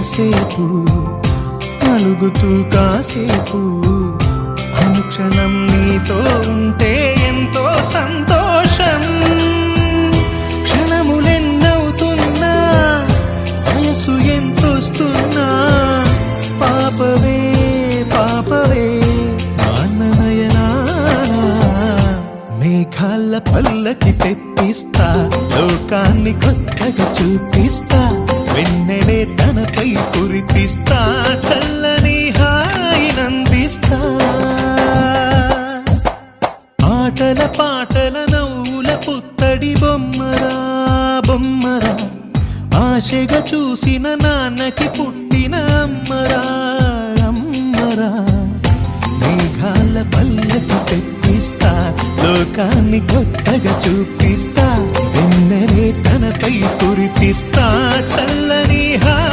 కాసేపు అలుగుతూ కాసేపు అనుక్షణం నీతో ఉంటే ఎంతో సంతోషం. క్షణములెన్నవుతున్నా వయసు ఎంతొస్తున్నా పాపవే పాపవే మేఘాల పల్లకి తెప్పిస్తా, లోకాన్ని కొత్తగా చూపిస్తా, వెన్నెలే తనపై కురిపిస్తా, చల్లని హాయినందిస్తా. ఆటల పాటల నవ్వుల పుత్తడి బొమ్మరా బొమ్మరా, ఆశగా చూసిన నాన్నకి పుట్టిన అమ్మరా అమ్మరా. మేఘాల పల్లకి తెప్పిస్తా, లోకాన్ని కొత్తగా చూపిస్తా, వెన్నెలే తనపై కురిపిస్తా, చల్ల